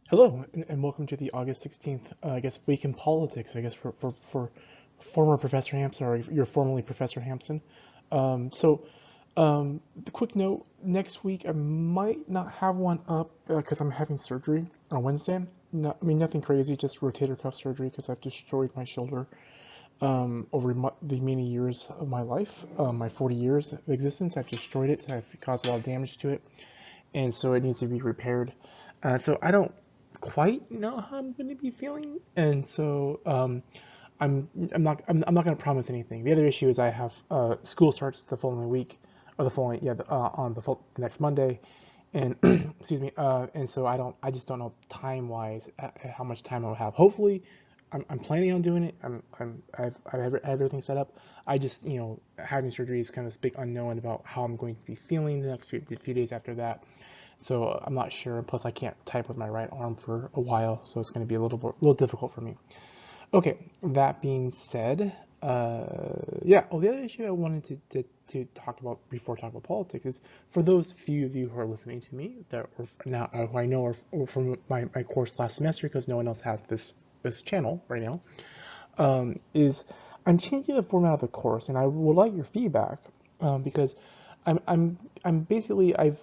Hello, and welcome to the August 16th, week in politics, for former Professor Hampson, or you're formerly Professor Hampson. The quick note, next week I might not have one up because I'm having surgery on Wednesday. Nothing crazy, just rotator cuff surgery because I've destroyed my shoulder over the many years of my life, my 40 years of existence. I've destroyed it, I've caused a lot of damage to it, and so it needs to be repaired. So I don't quite know how I'm going to be feeling, and so I'm not going to promise anything. The other issue is I have school starts the following week, or the following on the next Monday, and excuse me, and so I just don't know time wise how much time I'll have. Hopefully, I'm planning on doing it. I've everything set up. I just, having surgery is kind of this big unknown about how I'm going to be feeling the next few days after that. So I'm not sure. Plus, I can't type with my right arm for a while, so it's going to be a little difficult for me. Okay, that being said, yeah. Oh, the other issue I wanted to talk about before talking about politics is for those few of you who are listening to me that are now who I know are from my course last semester, because no one else has this channel right now. Is I'm changing the format of the course, and I would like your feedback, because I'm basically I've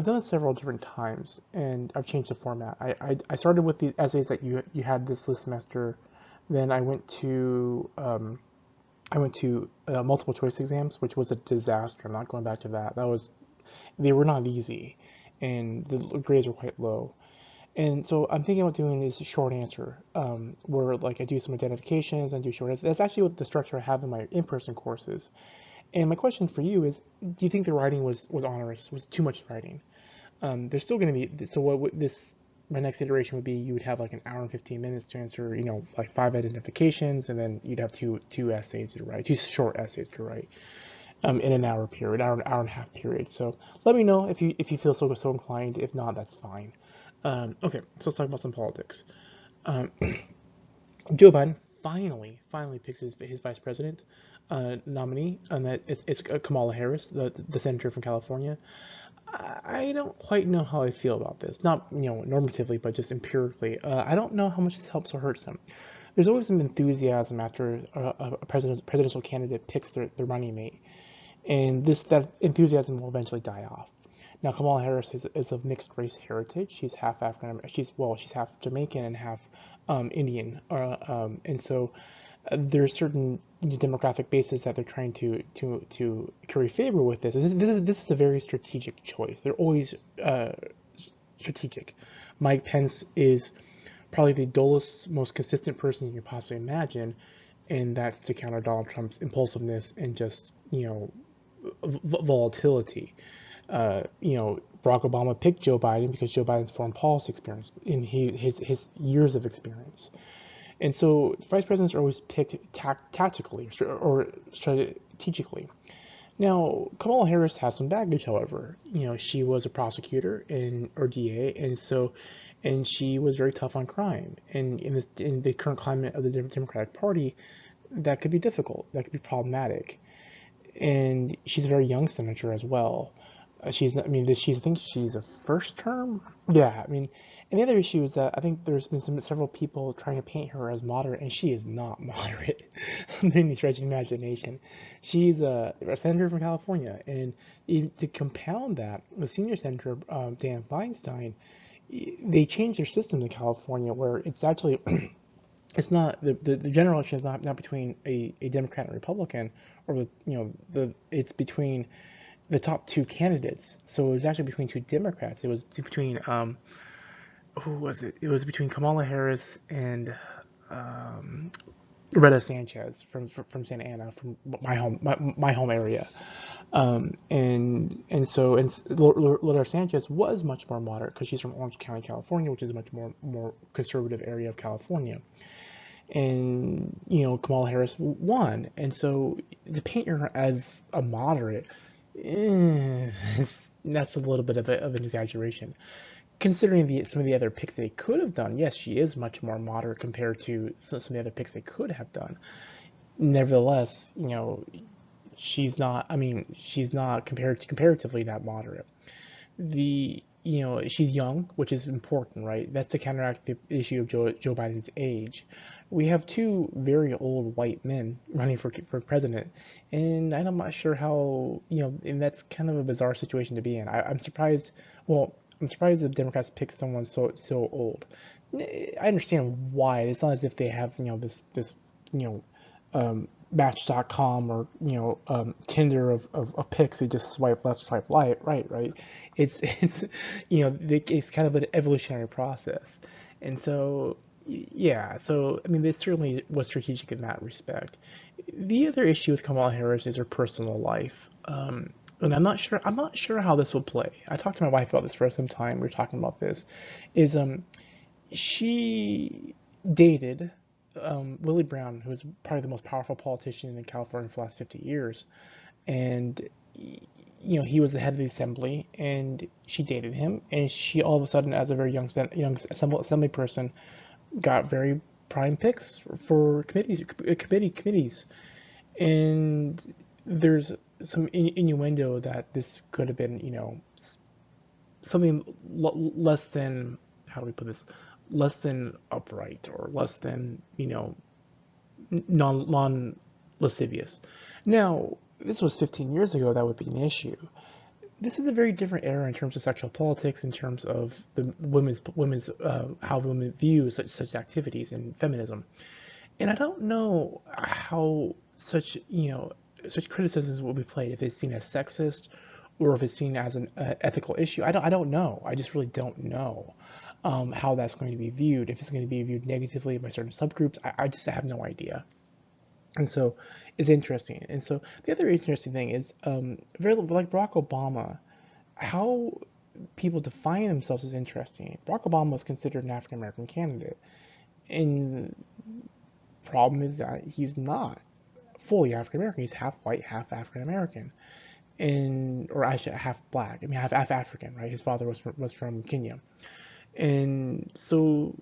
done it several different times, and I've changed the format. I started with the essays that you had this semester. Then I went to multiple choice exams, which was a disaster. I'm not going back to that. They were not easy, and the grades were quite low. And so I'm thinking about doing this short answer, where like I do some identifications and do short answers. That's actually what the structure I have in my in-person courses. And my question for you is, do you think the writing was onerous, was too much writing? There's still going to be, so my next iteration would be, you would have like an hour and 15 minutes to answer, like 5 identifications, and then you'd have two essays to write, two short essays to write, in an hour period, hour and a half period. So let me know if you feel so inclined. If not, that's fine. Okay, so let's talk about some politics. Um, Joe Biden finally picks his vice president nominee, and that it's Kamala Harris, the senator from California. I don't quite know how I feel about this. Not, normatively, but just empirically. I don't know how much this helps or hurts him. There's always some enthusiasm after a presidential candidate picks their running mate, and that enthusiasm will eventually die off. Now, Kamala Harris is of mixed race heritage. She's half African. She's half Jamaican and half Indian, and so there's certain demographic bases that they're trying to curry favor with this. This is a very strategic choice. They're always strategic. Mike Pence is probably the dullest, most consistent person you can possibly imagine, and that's to counter Donald Trump's impulsiveness and just volatility. Barack Obama picked Joe Biden because Joe Biden's foreign policy experience and his years of experience. And so vice presidents are always picked tactically or strategically. Now, Kamala Harris has some baggage, however. She was a prosecutor or DA, and she was very tough on crime. And in the current climate of the Democratic Party, that could be difficult. That could be problematic. And she's a very young senator as well. I think she's a first term. Yeah, and the other issue is that I think there's been several people trying to paint her as moderate, and she is not moderate in any stretch of imagination. She's a senator from California, and to compound that, the senior senator, Dan Feinstein, they changed their system in California where it's actually it's not the general election is not between a Democrat and Republican, or it's between the top two candidates. So it was actually between two Democrats. It was between who was it? It was between Kamala Harris and Loretta Sanchez from Santa Ana, from my home area. And Loretta Sanchez was much more moderate because she's from Orange County, California, which is a much more conservative area of California. And Kamala Harris won, and so to paint her as a moderate, that's a little bit of an exaggeration. Considering some of the other picks they could have done, yes, she is much more moderate compared to some of the other picks they could have done. Nevertheless, she's not. She's not comparatively that moderate. The she's young, which is important, right? That's to counteract the issue of Joe Biden's age. We have two very old white men running for president, and I'm not sure how, and that's kind of a bizarre situation to be in. I'm surprised. Well, I'm surprised the Democrats picked someone so old. I understand why. It's not as if they have, this you know Match.com or Tinder of pics. They just swipe left, swipe right. It's it's kind of an evolutionary process, and so yeah. So I mean, this certainly was strategic in that respect. The other issue with Kamala Harris is her personal life. And I'm not sure how this will play. I talked to my wife about this for some time. We were talking about this. Is She dated Willie Brown, who was probably the most powerful politician in California for the last 50 years, and he was the head of the assembly, and she dated him, and she all of a sudden, as a very young assembly person, got very prime picks for committees, and there's some innuendo that this could have been, something less than, how do we put this, less than upright, or less than, non lascivious. Now, this was 15 years ago. That would be an issue. This is a very different era in terms of sexual politics, in terms of the women's how women view such activities and feminism. And I don't know how such criticisms will be played, if it's seen as sexist or if it's seen as an ethical issue. I don't know. I just really don't know how that's going to be viewed. If it's going to be viewed negatively by certain subgroups, I just have no idea. And so it's interesting. And so the other interesting thing is, very like Barack Obama, how people define themselves is interesting. Barack Obama is considered an African American candidate, and problem is that he's not fully African American. He's half white, half African American, and or actually half black. I mean, half African, right? His father was from Kenya, and so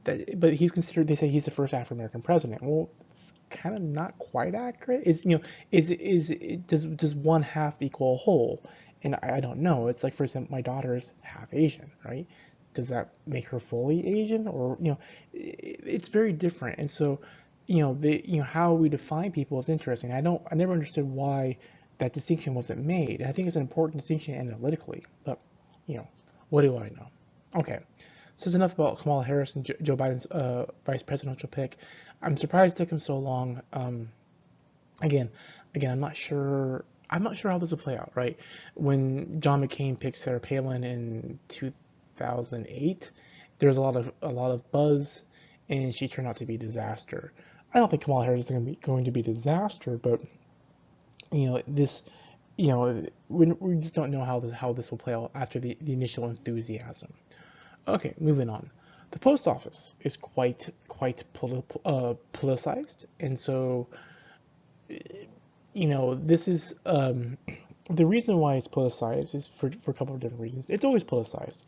but he's considered. They say he's the first African American president. Well, it's kind of not quite accurate. Does one half equal a whole? And I don't know. It's like, for example, my daughter's half Asian, right? Does that make her fully Asian? Or it's very different. And so how we define people is interesting. I never understood why that distinction wasn't made. And I think it's an important distinction analytically. But what do I know? Okay, so it's enough about Kamala Harris and Joe Biden's vice presidential pick. I'm surprised it took him so long. Again, I'm not sure. I'm not sure how this will play out. Right, when John McCain picked Sarah Palin in 2008, there was a lot of buzz, and she turned out to be a disaster. I don't think Kamala Harris is going to be a disaster, but this, we just don't know how this will play out after the initial enthusiasm. Okay, moving on. The post office is quite politicized, and so this is the reason why it's politicized is for a couple of different reasons. It's always politicized.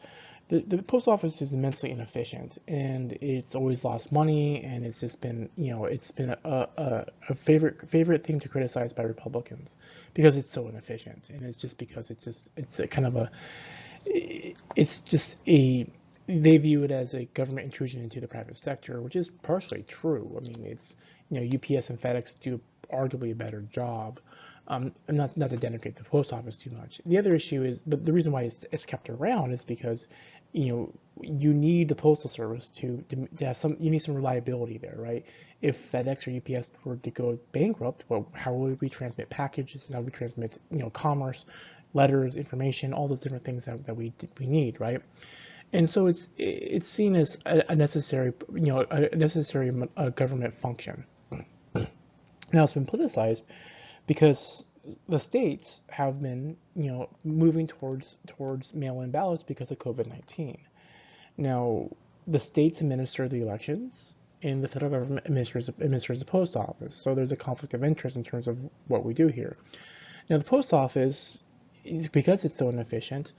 The post office is immensely inefficient, and it's always lost money, and it's just been it's been a favorite thing to criticize by Republicans, because it's so inefficient, and it's just because it's a kind of a it's just a they view it as a government intrusion into the private sector, which is partially true. I mean, it's UPS and FedEx do arguably a better job. Not to denigrate the post office too much. The other issue is, but the reason why it's kept around is because you need the postal service to have you need some reliability there, right? If FedEx or UPS were to go bankrupt, well, how would we transmit packages? How would we transmit commerce, letters, information, all those different things that we need, right? And so it's seen as a necessary government function. Now it's been politicized because the states have been moving towards mail-in ballots because of COVID-19. Now the states administer the elections, and the federal government administers the post office. So there's a conflict of interest in terms of what we do here. Now the post office, because it's so inefficient,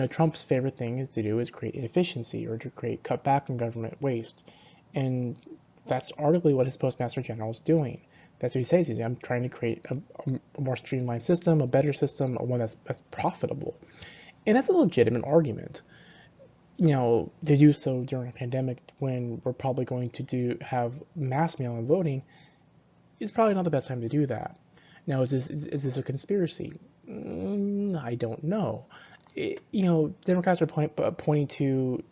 Trump's favorite thing is to do is create inefficiency, or to cut back on government waste, and that's arguably what his postmaster general is doing. That's what he says. I'm trying to create a more streamlined system, a better system, one that's profitable. And that's a legitimate argument. To do so during a pandemic when we're probably going to have mass mail-in voting is probably not the best time to do that. Now, is this a conspiracy? I don't know. Democrats are pointing to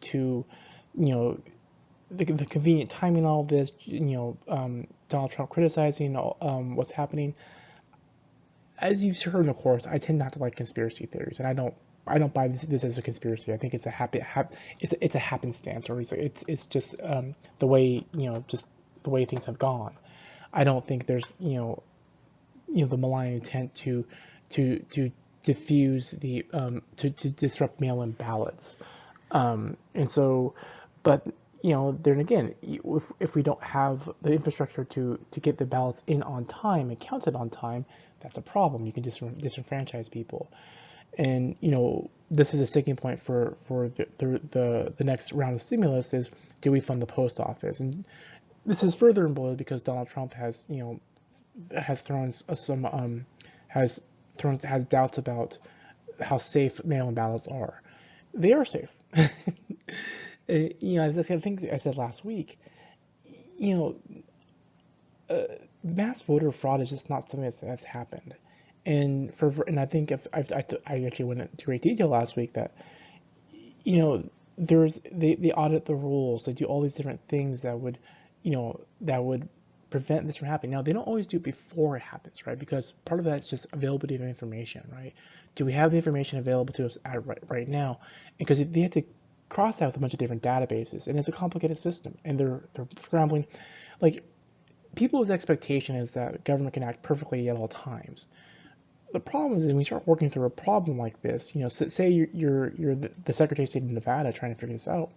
the convenient timing, all of this. Donald Trump criticizing what's happening. As you've heard, of course, I tend not to like conspiracy theories, and I don't buy this as a conspiracy. I think it's a happenstance, or it's just the way just the way things have gone. I don't think there's the malign intent to diffuse to disrupt mail-in ballots, and so, but then again, if we don't have the infrastructure to get the ballots in on time and counted on time, that's a problem. You can disenfranchise people. And this is a sticking point for the next round of stimulus is, do we fund the post office? And this is further emboldened because Donald Trump has thrown some has doubts about how safe mail-in ballots are. They are safe. As I think I said last week, mass voter fraud is just not something that's happened. And I think if I actually went into great detail last week that they audit the rules, they do all these different things that would prevent this from happening. Now, they don't always do it before it happens, right? Because part of that is just availability of information, right? Do we have the information available to us right now? Because they have to cross that with a bunch of different databases, and it's a complicated system, and they're scrambling. Like, people's expectation is that government can act perfectly at all times. The problem is when we start working through a problem like this, say you're the Secretary of State of Nevada trying to figure this out.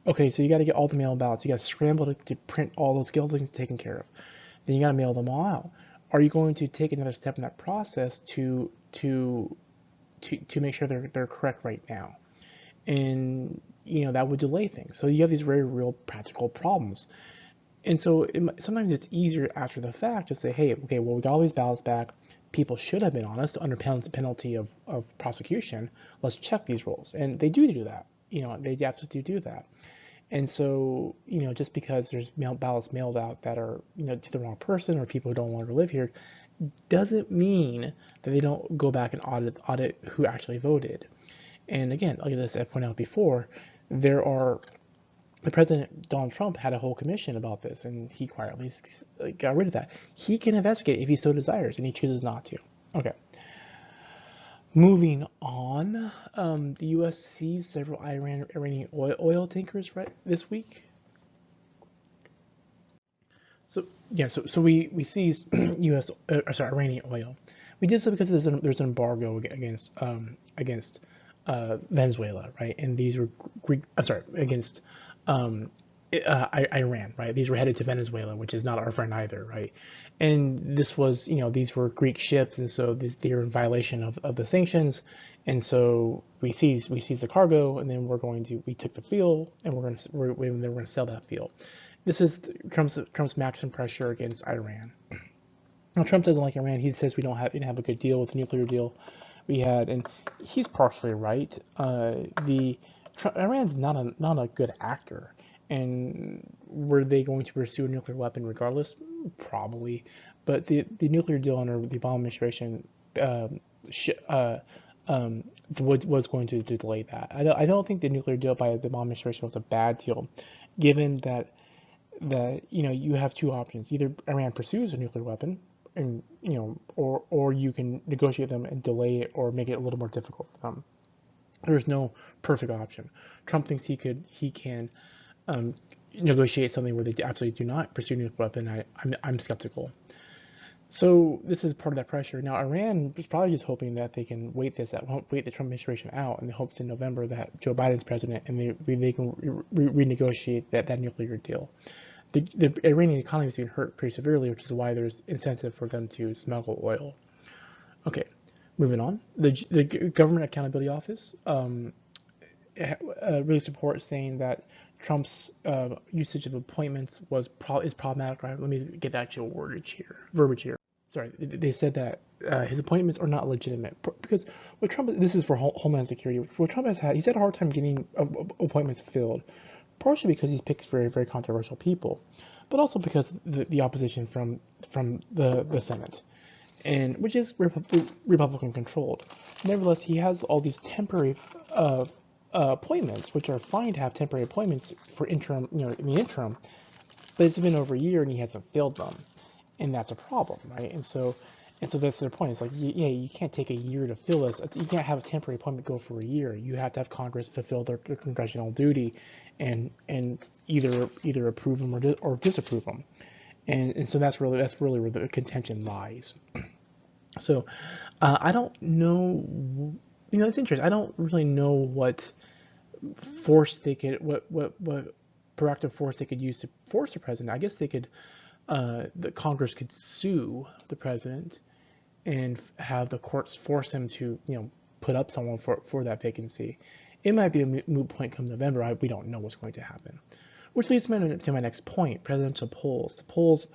Okay, so you got to get all the mail ballots. You got to scramble to print all those things taken care of. Then you got to mail them all out. Are you going to take another step in that process to make sure they're correct right now? And that would delay things. So you have these very real practical problems. And so sometimes it's easier after the fact to say, hey, okay, well, we got all these ballots back. People should have been honest under penalty of prosecution. Let's check these rolls. And they do that. They absolutely do that. And so, just because there's ballots mailed out that are, to the wrong person or people who don't want to live here, doesn't mean that they don't go back and audit who actually voted. And again, like I pointed out before, the President Donald Trump had a whole commission about this, and he quietly got rid of that. He can investigate if he so desires, and he chooses not to. Okay. Moving on, the U.S. seized several Iranian oil tankers this week. So yeah, so we seized Iranian oil. We did so because there's an embargo against Venezuela, right? And these were against Iran, right? These were headed to Venezuela, which is not our friend either, right? And this was, these were Greek ships, and so they were in violation of the sanctions, and so we seized the cargo, and then we took the fuel, and we're going to sell that fuel. This is Trump's maximum pressure against Iran. Now, Trump doesn't like Iran. He says we didn't have a good deal with the nuclear deal we had, and he's partially right. Iran's not a good actor. And were they going to pursue a nuclear weapon regardless? Probably. But the nuclear deal under the Obama administration was going to delay that. I don't think the nuclear deal by the Obama administration was a bad deal, given that you have two options: either Iran pursues a nuclear weapon, and or you can negotiate them and delay it or make it a little more difficult for them. There's no perfect option. Trump thinks he can negotiate something where they absolutely do not pursue a nuclear weapon. I'm skeptical. So this is part of that pressure. Now, Iran is probably just hoping that they can wait the Trump administration out, and hopes in November that Joe Biden's president and they can renegotiate that nuclear deal. The Iranian economy is being hurt pretty severely, which is why there's incentive for them to smuggle oil. Okay, moving on. The Government Accountability Office really supports saying that Trump's usage of appointments is problematic. Right? Let me get the actual verbiage here. sorry, they said that his appointments are not legitimate because what Trump, this is for Homeland Security, what Trump has had, he's had a hard time getting appointments filled, partially because he's picked very, very controversial people, but also because the opposition from the Senate, and which is Republican controlled. Nevertheless, he has all these temporary appointments, which are fine to have temporary appointments for interim, in the interim, but it's been over a year and he hasn't filled them, and that's a problem, right? And so that's their point. It's like, yeah, you can't take a year to fill this. You can't have a temporary appointment go for a year. You have to have Congress fulfill their congressional duty, and either approve them or disapprove them. And so that's really where the contention lies. So I don't know. It's interesting. I don't really know what force they could, what proactive force they could use to force the president. I guess they could, the Congress could sue the president and have the courts force him to, put up someone for that vacancy. It might be a moot point come November. We don't know what's going to happen. Which leads me to my next point: presidential polls. The polls,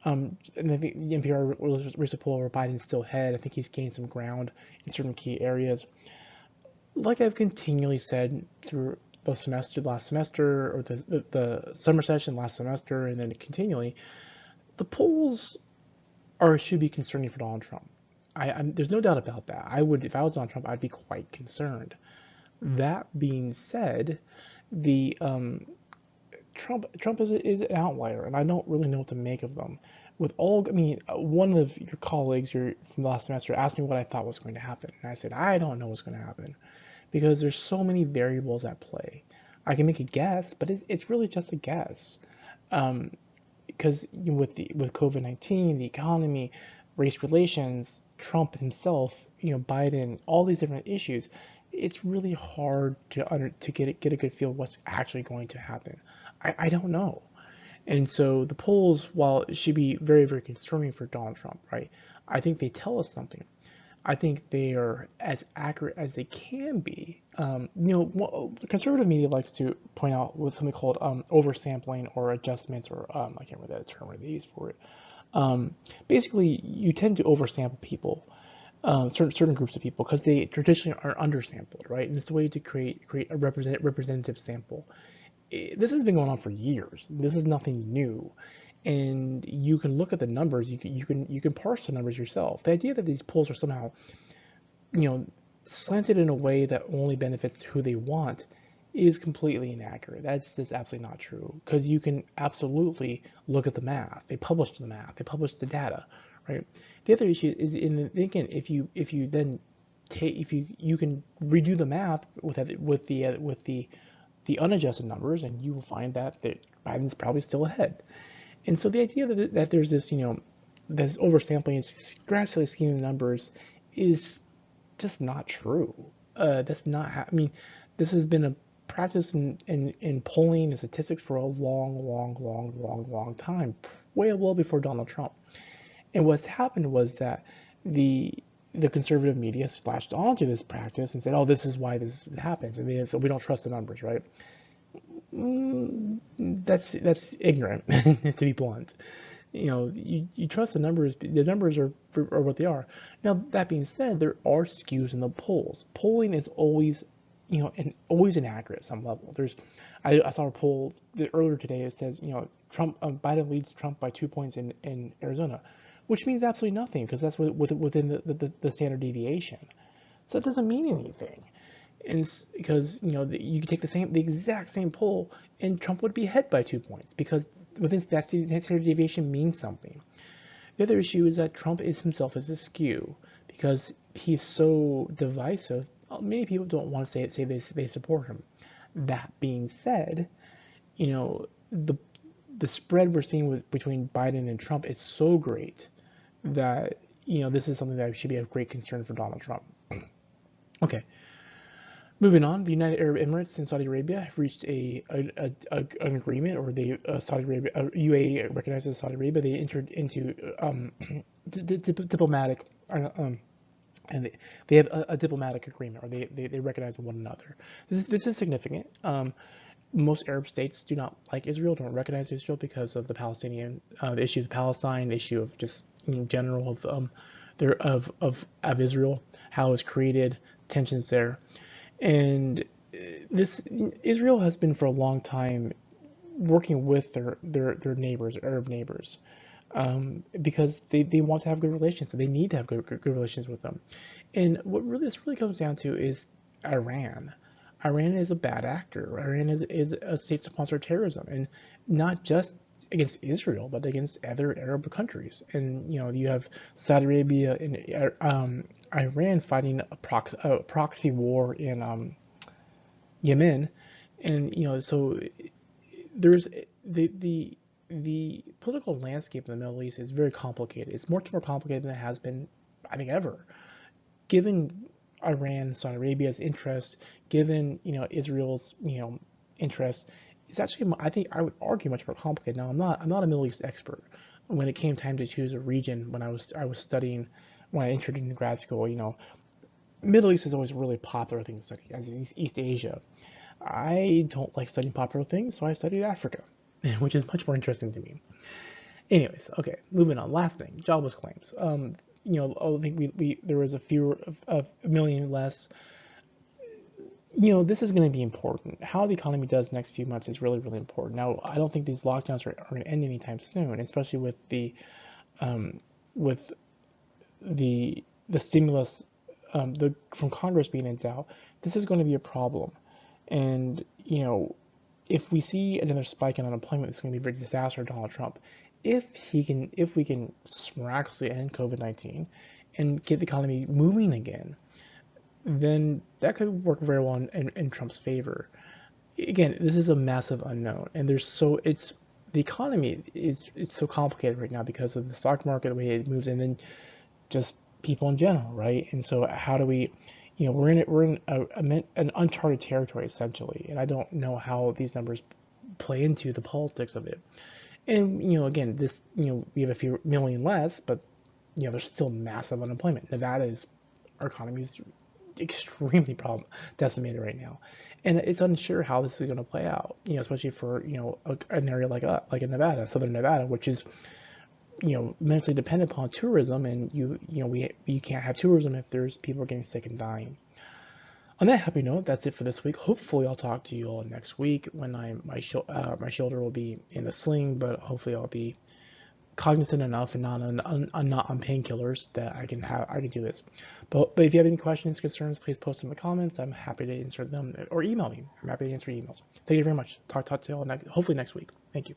and I think the NPR recent poll where Biden's still ahead. I think he's gained some ground in certain key areas. Like I've continually said through the last semester, or the summer session last semester, and then continually, the polls should be concerning for Donald Trump. There's no doubt about that. If I was Donald Trump, I'd be quite concerned. That being said, the Trump is an outlier, and I don't really know what to make of them. One of your colleagues from the last semester asked me what I thought was going to happen, and I said I don't know what's going to happen because there's so many variables at play. I can make a guess, but it's really just a guess. Because with COVID-19, the economy, race relations, Trump himself, Biden, all these different issues, it's really hard to get a good feel of what's actually going to happen. I don't know. And so the polls, while it should be very, very concerning for Donald Trump, right? I think they tell us something. I think they are as accurate as they can be. Conservative media likes to point out what's something called oversampling or adjustments, or I can't remember that term they use for it. Basically, you tend to oversample people, certain groups of people, because they traditionally are undersampled, right? And it's a way to create a representative sample. This has been going on for years. This is nothing new. And you can look at the numbers. You can parse the numbers yourself. The idea that these polls are somehow, slanted in a way that only benefits who they want is completely inaccurate. That's just absolutely not true. Because you can absolutely look at the math. They published the math. They published the data, right? The other issue is again, if you then take you can redo the math with the unadjusted numbers, and you will find that Biden's probably still ahead. And so the idea that there's this, this oversampling and drastically skewing the numbers is just not true. That's not. This has been a practice in polling and statistics for a long time, way well before Donald Trump. And what's happened was that the conservative media splashed onto this practice and said, "Oh, this is why this happens," and so we don't trust the numbers, right? That's ignorant, to be blunt. You trust the numbers. The numbers are what they are. Now, that being said, there are skews in the polls. Polling is always, always inaccurate at some level. I saw a poll earlier today. It says, Biden leads Trump by 2 points in Arizona, which means absolutely nothing because that's within the standard deviation. So that doesn't mean anything. And it's because you could take the exact same poll and Trump would be ahead by 2 points because within that standard deviation means something. The other issue is that Trump himself is a skew because he's so divisive. Many people don't want to say they support him. That being said, the spread we're seeing between Biden and Trump is so great that this is something that should be of great concern for Donald Trump. Okay. Moving on, the United Arab Emirates and Saudi Arabia have reached an agreement, or UAE recognizes Saudi Arabia. They entered into diplomatic, and they have a diplomatic agreement, or they recognize one another. This is significant. most Arab states do not like Israel, don't recognize Israel because of the Palestinian, the issue of Palestine, the issue of just in general of their of Israel, how it was created, tensions there, and this Israel has been for a long time working with their neighbors, Arab neighbors, because they want to have good relations. So they need to have good relations with them. And what really this really comes down to is Iran. Iran is a bad actor. Iran is a state sponsor of terrorism, and not just against Israel, but against other Arab countries. And you have Saudi Arabia and Iran fighting a proxy war in Yemen, and so there's the political landscape in the Middle East is very complicated. It's much more complicated than it has been, I think, ever. Given Iran, Saudi Arabia's interest, given Israel's interest, it's actually, I think I would argue, much more complicated. Now I'm not a Middle East expert. When it came time to choose a region, when I was studying, when I entered into grad school, Middle East is always a really popular thing to study, as is East Asia. I don't like studying popular things, so I studied Africa, which is much more interesting to me. Anyways, okay, moving on. Last thing, jobless claims. I think there was a million less. This is going to be important. How the economy does next few months is really, really important. Now, I don't think these lockdowns are going to end anytime soon, especially with with the stimulus from Congress being in doubt. This is going to be a problem, and if we see another spike in unemployment, it's going to be a very disaster to Donald Trump. If we can miraculously end COVID-19 and get the economy moving again, then that could work very well in Trump's favor. Again, this is a massive unknown, and the economy it's so complicated right now because of the stock market, the way it moves, and then just people in general, right? And so how do we, we're in an uncharted territory essentially, and I don't know how these numbers play into the politics of it. And again, we have a few million less, but there's still massive unemployment. Our economy is extremely decimated right now, and it's unsure how this is going to play out. Especially for an area like in Nevada, Southern Nevada, which is immensely dependent upon tourism, and you can't have tourism if there's people getting sick and dying. On that happy note, that's it for this week. Hopefully, I'll talk to you all next week when my shoulder will be in a sling, but hopefully I'll be cognizant enough and not on painkillers that I can do this. But if you have any questions, concerns, please post them in the comments. I'm happy to answer them, or email me. I'm happy to answer emails. Thank you very much. Talk to you all hopefully next week. Thank you.